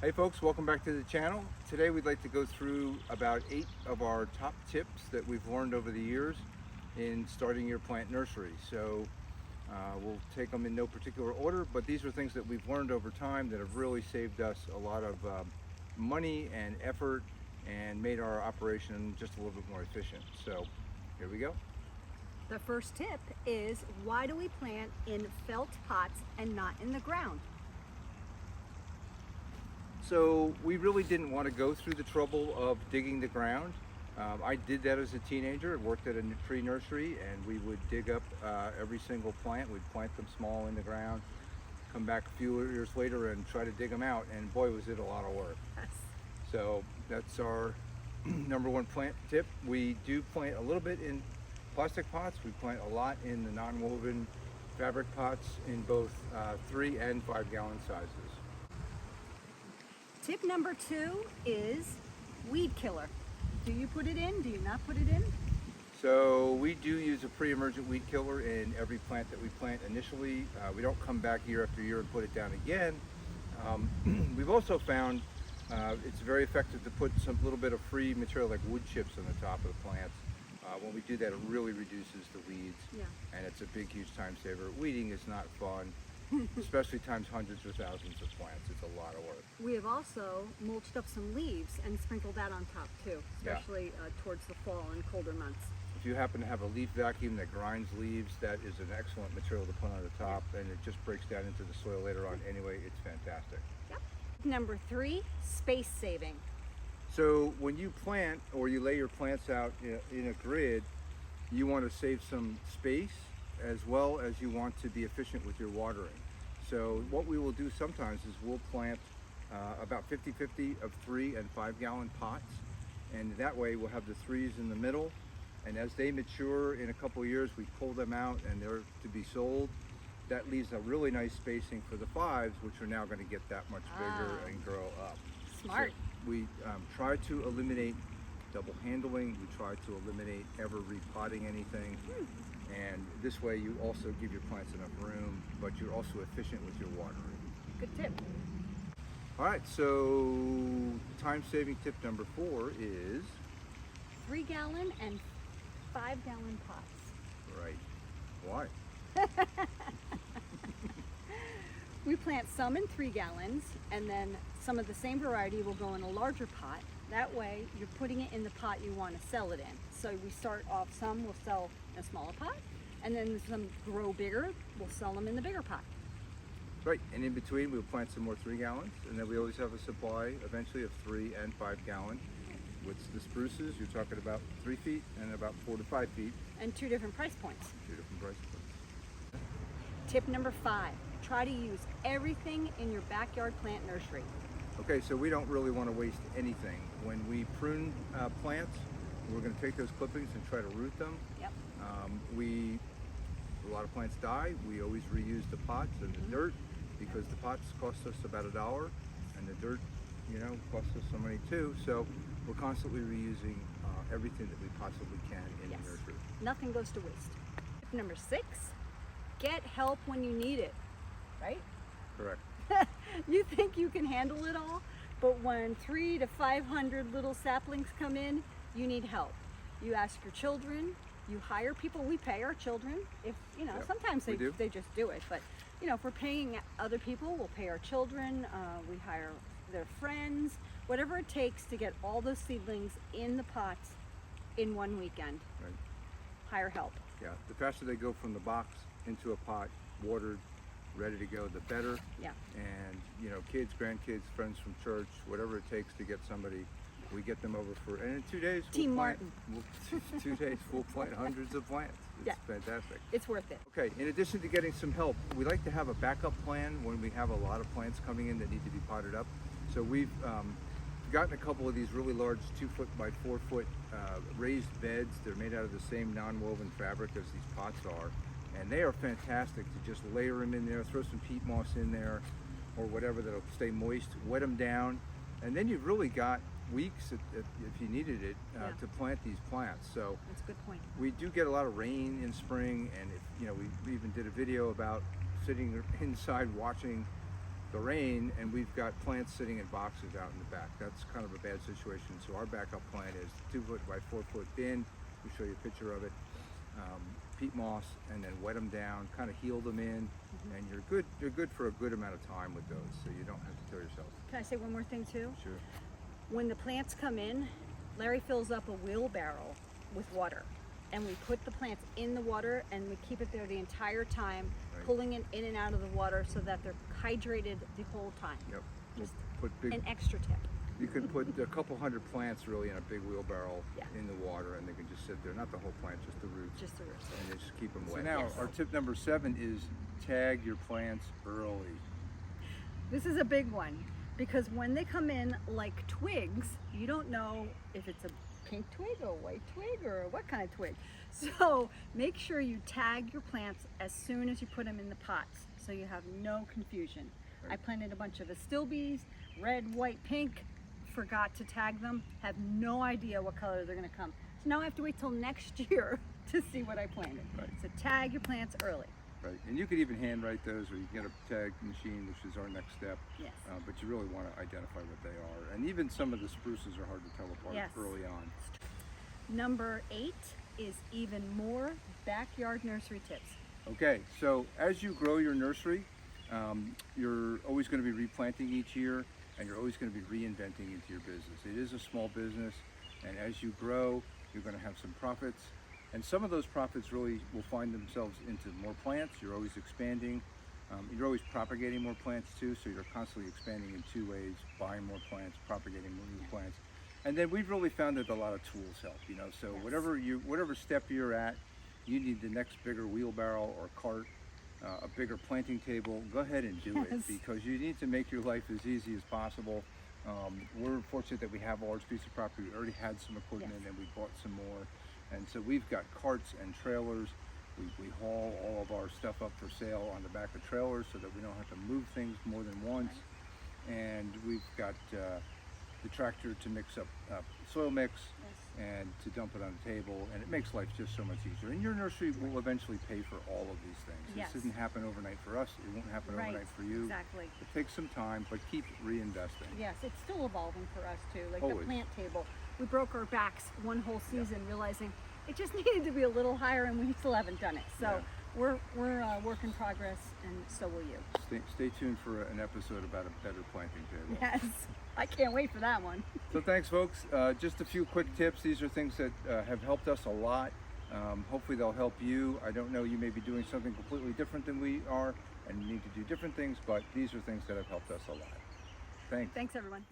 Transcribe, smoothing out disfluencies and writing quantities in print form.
Hey folks, welcome back to the channel. Today we'd like to go through about 8 of our top tips that we've learned over the years in starting your plant nursery. So we'll take them in no particular order, but these are things that we've learned over time that have really saved us a lot of money and effort and made our operation just a little bit more efficient. So here we go. The first tip is, why do we plant in felt pots and not in the ground? So we really didn't want to go through the trouble of digging the ground. I did that as a teenager. I worked at a tree nursery, and we would dig up every single plant. We'd plant them small in the ground, come back a few years later and try to dig them out, and boy was it a lot of work. Yes. So that's our number one plant tip. We do plant a little bit in plastic pots. We plant a lot in the non-woven fabric pots in both 3 and 5 gallon sizes. Tip number 2 is weed killer. Do you put it in? Do you not put it in? So we do use a pre-emergent weed killer in every plant that we plant initially. We don't come back year after year and put it down again. We've also found it's very effective to put some little bit of free material like wood chips on the top of the plants. When we do that, it really reduces the weeds, and it's a big, huge time saver. Weeding is not fun, especially times hundreds or thousands of plants. It's a lot of work. We have also mulched up some leaves and sprinkled that on top too, especially towards the fall and colder months. If you happen to have a leaf vacuum that grinds leaves, that is an excellent material to put on the top, and it just breaks down into the soil later on anyway. It's fantastic. Yep. Number 3, space saving. So when you plant or you lay your plants out in a grid, you want to save some space as well as you want to be efficient with your watering. So what we will do sometimes is we'll plant about 50-50 of 3 and 5 gallon pots, and that way we'll have the 3s in the middle, and as they mature in a couple of years we pull them out and they're to be sold. That leaves a really nice spacing for the 5s, which are now going to get that much bigger and grow up. Smart. So we try to eliminate double handling. We try to eliminate ever repotting anything. And this way you also give your plants enough room, but you're also efficient with your watering. Good tip. All right, so time-saving tip number 4 is? 3 gallon and 5 gallon pots. Right. Why? We plant some in 3 gallons, and then some of the same variety will go in a larger pot. That way you're putting it in the pot you want to sell it in. So we start off, some we'll sell in a smaller pot, and then some grow bigger, we'll sell them in the bigger pot. Right, and in between we'll plant some more 3 gallons, and then we always have a supply eventually of 3 and 5 gallon. With the spruces, you're talking about 3 feet and about 4 to 5 feet. And 2 different price points. 2 different price points. Tip number 5, try to use everything in your backyard plant nursery. Okay, so we don't really want to waste anything. When we prune plants, we're going to take those clippings and try to root them. Yep. A lot of plants die. We always reuse the pots and the dirt, because the pots cost us about $1 and the dirt, costs us some money too. So we're constantly reusing everything that we possibly can in the nursery. Nothing goes to waste. Tip number 6, get help when you need it, right? Correct. You think you can handle it all, but when 300 to 500 little saplings come in, you need help. You ask your children, you hire people. We pay our children. If sometimes they just do it, but if we're paying other people, we'll pay our children. We hire their friends, whatever it takes to get all those seedlings in the pots in one weekend. Right. Hire help. Yeah, the faster they go from the box into a pot, watered, ready to go, the better. Yeah. And kids, grandkids, friends from church, whatever it takes to get somebody, we get them over for, and in 2 days, Team Martin. 2 days, we'll plant hundreds of plants. It's fantastic. It's worth it. Okay, in addition to getting some help, we like to have a backup plan when we have a lot of plants coming in that need to be potted up. So we've gotten a couple of these really large 2-foot by 4-foot raised beds. They're made out of the same non-woven fabric as these pots are. And they are fantastic to just layer them in there, throw some peat moss in there or whatever that'll stay moist, wet them down, and then you've really got weeks if you needed it to plant these plants. So that's a good point. We do get a lot of rain in spring, and we even did a video about sitting inside watching the rain and we've got plants sitting in boxes out in the back. That's kind of a bad situation. So our backup plan is 2 foot by 4 foot bin. We'll show you a picture of it. Peat moss, and then wet them down, kind of heal them in, and you're good. You're good for a good amount of time with those, so you don't have to kill yourself. Can I say one more thing too? Sure. When the plants come in, Larry fills up a wheelbarrow with water, and we put the plants in the water and we keep it there the entire time, Right. pulling it in and out of the water so that they're hydrated the whole time. Yep. Just Put big. an extra tip. You can put a couple hundred plants really in a big wheelbarrow Yeah. in the water, and they can just sit there. Not the whole plant, just the roots. Just the roots. And you just keep them So wet. Now, Yes. our tip number 7 is tag your plants early. This is a big one because when they come in like twigs, you don't know if it's a pink twig or a white twig or what kind of twig. So make sure you tag your plants as soon as you put them in the pots so you have no confusion. I Right. planted a bunch of astilbes, red, white, pink, forgot to tag them, have no idea what color they're gonna come. So now I have to wait till next year to see what I planted. Right. So tag your plants early. Right. And you could even handwrite those, or you can get a tag machine, which is our next step. Yes. But you really want to identify what they are. And even some of the spruces are hard to tell apart Yes. early on. Number 8 is even more backyard nursery tips. Okay, so as you grow your nursery, you're always going to be replanting each year, and you're always going to be reinventing into your business. It is a small business, and as you grow, you're going to have some profits. And some of those profits really will find themselves into more plants. You're always expanding. You're always propagating more plants too, so you're constantly expanding in 2 ways: buying more plants, propagating more new plants. And then we've really found that a lot of tools help, you know. So Yes. whatever step you're at, you need the next bigger wheelbarrow or cart, a bigger planting table. Go ahead and do Yes. it, because you need to make your life as easy as possible. We're fortunate that we have a large piece of property. We already had some equipment, Yes. and we bought some more. And so we've got carts and trailers. We haul all of our stuff up for sale on the back of trailers so that we don't have to move things more than once. And we've got the tractor to mix up soil mix and to dump it on the table, and it makes life just so much easier. And your nursery will eventually pay for all of these things. Yes. This didn't happen overnight for us. It won't happen Right, overnight for you. exactly. It takes some time, but keep reinvesting. Yes, it's still evolving for us too. Like Always. the plant table, we broke our backs one whole season realizing it just needed to be a little higher, and we still haven't done it. So Yeah. we're a work in progress, and so will you. Stay tuned for an episode about a better planting table. Yes, I can't wait for that one. So thanks, folks. Just a few quick tips. These are things that have helped us a lot. Hopefully they'll help you. I don't know, you may be doing something completely different than we are, and you need to do different things, but these are things that have helped us a lot. Thanks. Thanks, everyone.